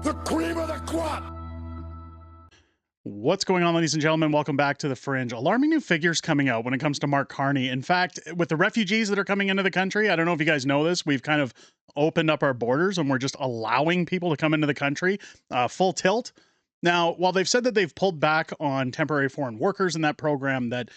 The cream of the crop! What's going on, ladies and gentlemen? Welcome back to The Fringe. Alarming new figures coming out when it comes to Mark Carney. In fact, with the refugees that are coming into the country, I don't know if you guys know this, we've kind of opened up our borders and we're just allowing people to come into the country full tilt. Now, while they've said that they've pulled back on temporary foreign workers in that program, that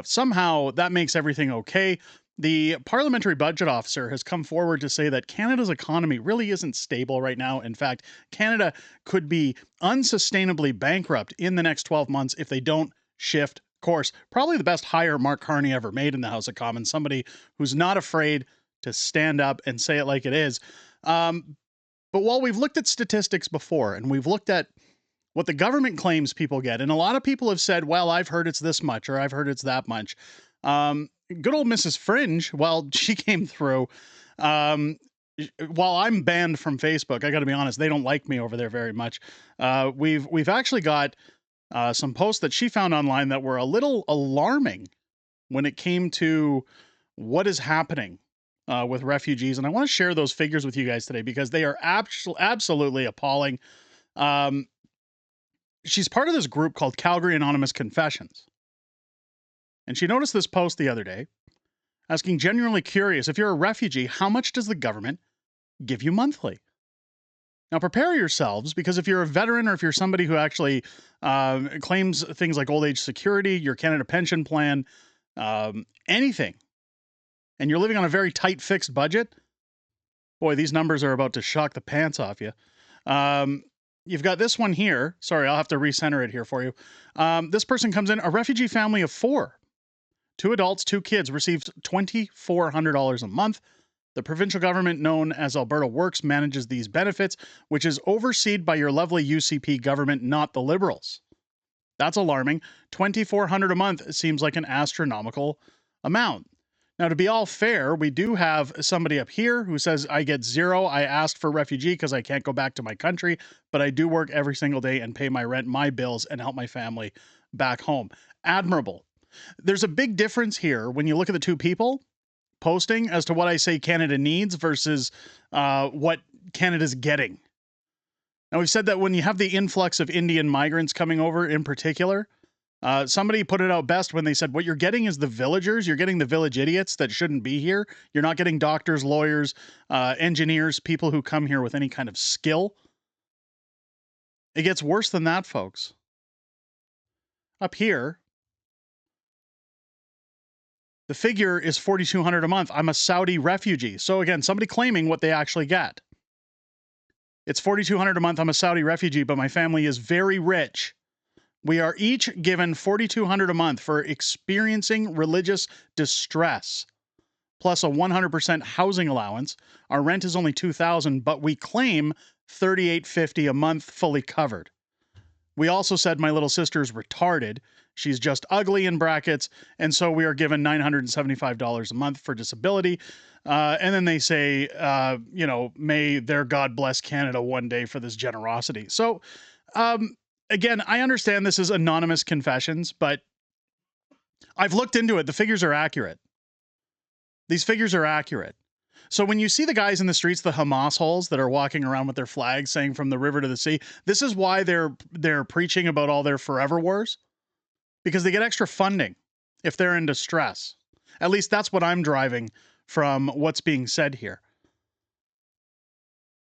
somehow that makes everything okay, the parliamentary budget officer has come forward to say that Canada's economy really isn't stable right now. In fact, Canada could be unsustainably bankrupt in the next 12 months if they don't shift course. Probably the best hire Mark Carney ever made in the House of Commons, somebody who's not afraid to stand up and say it like it is. But while we've looked at statistics before and we've looked at what the government claims people get, and a lot of people have said, well, I've heard it's this much or I've heard it's that much. Good old Mrs. Fringe, well, she came through. While I'm banned from Facebook, I got to be honest, they don't like me over there very much. We've actually got some posts that she found online that were a little alarming when it came to what is happening with refugees, and I want to share those figures with you guys today because they are absolutely appalling. She's part of this group called Calgary Anonymous Confessions. And she noticed this post the other day, asking, genuinely curious, if you're a refugee, how much does the government give you monthly? Now, prepare yourselves, because if you're a veteran or if you're somebody who actually claims things like old age security, your Canada pension plan, anything, and you're living on a very tight fixed budget, boy, these numbers are about to shock the pants off you. You've got this one here. Sorry, I'll have to recenter it here for you. This person comes in, a refugee family of 4. 2 adults, 2 kids received $2,400 a month. The provincial government, known as Alberta Works, manages these benefits, which is overseen by your lovely UCP government, not the Liberals. That's alarming. $2,400 a month seems like an astronomical amount. Now, to be all fair, we do have somebody up here who says, I get 0. I asked for refugee because I can't go back to my country, but I do work every single day and pay my rent, my bills, and help my family back home. Admirable. There's a big difference here when you look at the 2 people posting as to what I say Canada needs versus what Canada's getting. Now, we've said that when you have the influx of Indian migrants coming over in particular, somebody put it out best when they said, what you're getting is the villagers. You're getting the village idiots that shouldn't be here. You're not getting doctors, lawyers, engineers, people who come here with any kind of skill. It gets worse than that, folks. Up here, the figure is $4,200 a month. I'm a Saudi refugee. So again, somebody claiming what they actually get. It's $4,200 a month. I'm a Saudi refugee, but my family is very rich. We are each given $4,200 a month for experiencing religious distress, plus a 100% housing allowance. Our rent is only $2,000, but we claim $3,850 a month fully covered. We also said my little sister's retarded. She's just ugly in brackets. And so we are given $975 a month for disability. And then they say, may their God bless Canada one day for this generosity. So, again, I understand this is anonymous confessions, but I've looked into it. The figures are accurate. These figures are accurate. So when you see the guys in the streets, the Hamas holes that are walking around with their flags saying from the river to the sea, this is why they're preaching about all their forever wars, because they get extra funding if they're in distress. At least that's what I'm driving from what's being said here.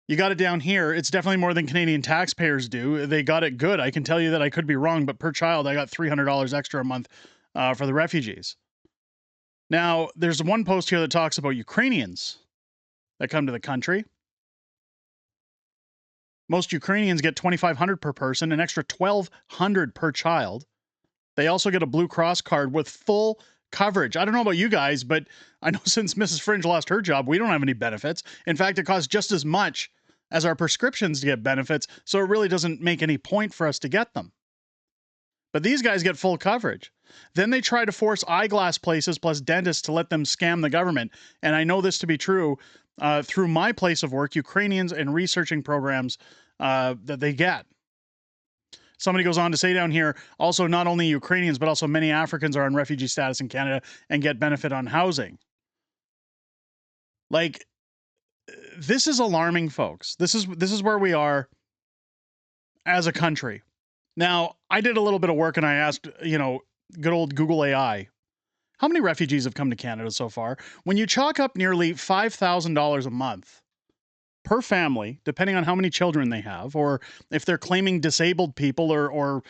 You got it down here. It's definitely more than Canadian taxpayers do. They got it good. I can tell you that I could be wrong, but per child, I got $300 extra a month for the refugees. Now, there's one post here that talks about Ukrainians that come to the country. Most Ukrainians get $2,500 per person, an extra $1,200 per child. They also get a Blue Cross card with full coverage. I don't know about you guys, but I know since Mrs. Fringe lost her job, we don't have any benefits. In fact, it costs just as much as our prescriptions to get benefits, so it really doesn't make any point for us to get them. But these guys get full coverage. Then they try to force eyeglass places plus dentists to let them scam the government. And I know this to be true through my place of work, Ukrainians and researching programs that they get. Somebody goes on to say down here, also not only Ukrainians, but also many Africans are on refugee status in Canada and get benefit on housing. Like, this is alarming, folks. This is where we are. as a country. Now, I did a little bit of work and I asked, good old Google AI, how many refugees have come to Canada so far? When you chalk up nearly $5,000 a month per family, depending on how many children they have, or if they're claiming disabled people or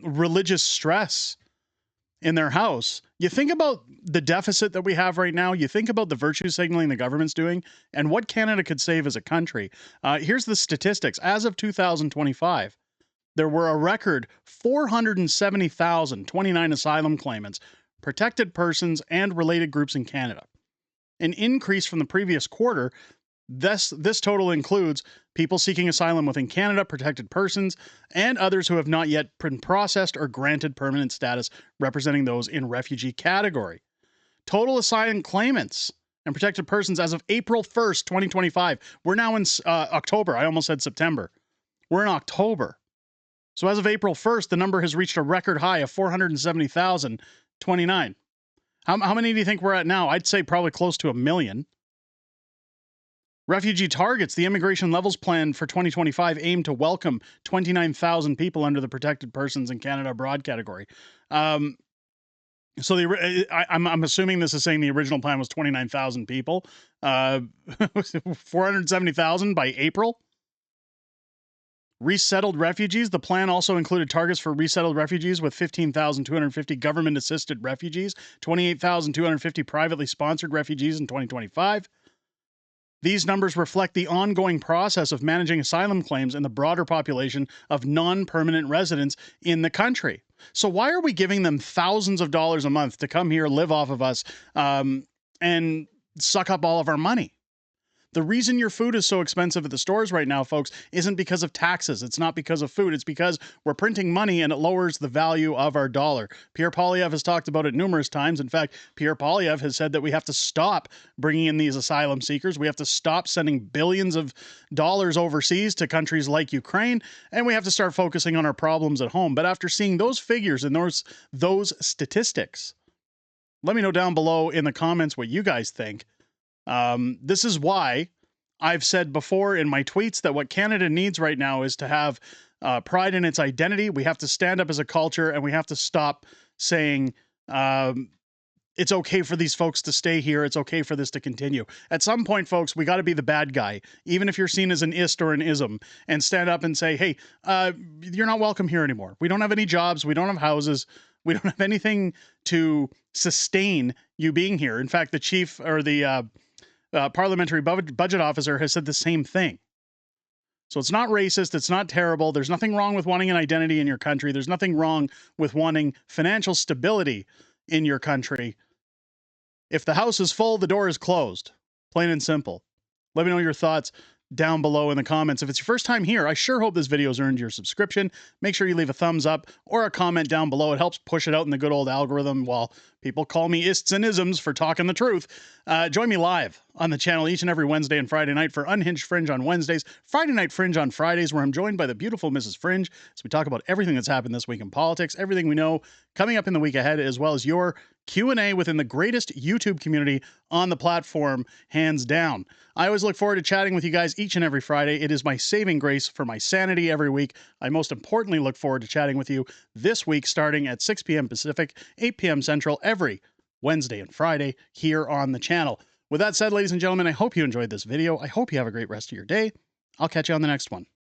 religious stress in their house, you think about the deficit that we have right now. You think about the virtue signaling the government's doing and what Canada could save as a country. Here's the statistics. As of 2025, there were a record 470,029 asylum claimants, protected persons, and related groups in Canada. An increase from the previous quarter. This total includes people seeking asylum within Canada, protected persons, and others who have not yet been processed or granted permanent status, representing those in refugee category. Total asylum claimants and protected persons as of April 1st, 2025. We're now in October. I almost said September. We're in October. So as of April 1st, the number has reached a record high of 470,029. How many do you think we're at now? I'd say probably close to 1 million. Refugee targets. The Immigration Levels Plan for 2025 aimed to welcome 29,000 people under the Protected Persons in Canada Abroad category. I'm assuming this is saying the original plan was 29,000 people. 470,000 by April. Resettled refugees. The plan also included targets for resettled refugees with 15,250 government-assisted refugees, 28,250 privately sponsored refugees in 2025. These numbers reflect the ongoing process of managing asylum claims in the broader population of non-permanent residents in the country. So why are we giving them thousands of dollars a month to come here, live off of us, and suck up all of our money? The reason your food is so expensive at the stores right now, folks, isn't because of taxes. It's not because of food. It's because we're printing money and it lowers the value of our dollar. Pierre Poilievre has talked about it numerous times. In fact, Pierre Poilievre has said that we have to stop bringing in these asylum seekers. We have to stop sending billions of dollars overseas to countries like Ukraine, and we have to start focusing on our problems at home. But after seeing those figures and those statistics, let me know down below in the comments what you guys think. This is why I've said before in my tweets that what Canada needs right now is to have pride in its identity. We have to stand up as a culture, and we have to stop saying it's okay for these folks to stay here. It's okay for this to continue. At some point, folks, we got to be the bad guy, even if you're seen as an ist or an ism, and stand up and say, hey, you're not welcome here anymore. We don't have any jobs. We don't have houses. We don't have anything to sustain you being here. In fact, the chief or the parliamentary budget officer has said the same thing. So it's not racist. It's not terrible. There's nothing wrong with wanting an identity in your country. There's nothing wrong with wanting financial stability in your country. If the house is full, the door is closed. Plain and simple. Let me know your thoughts down below in the comments. If it's your first time here, I sure hope this video has earned your subscription. Make sure you leave a thumbs up or a comment down below. It helps push it out in the good old algorithm while people call me ists and isms for talking the truth. Join me live on the channel each and every Wednesday and Friday night for Unhinged Fringe on Wednesdays, Friday Night Fringe on Fridays, where I'm joined by the beautiful Mrs. Fringe as we talk about everything that's happened this week in politics, everything we know coming up in the week ahead, as well as your Q&A within the greatest YouTube community on the platform, hands down. I always look forward to chatting with you guys each and every Friday. It is my saving grace for my sanity every week. I most importantly look forward to chatting with you this week starting at 6 p.m. Pacific, 8 p.m. Central, every Wednesday and Friday here on the channel. With that said, ladies and gentlemen, I hope you enjoyed this video. I hope you have a great rest of your day. I'll catch you on the next one.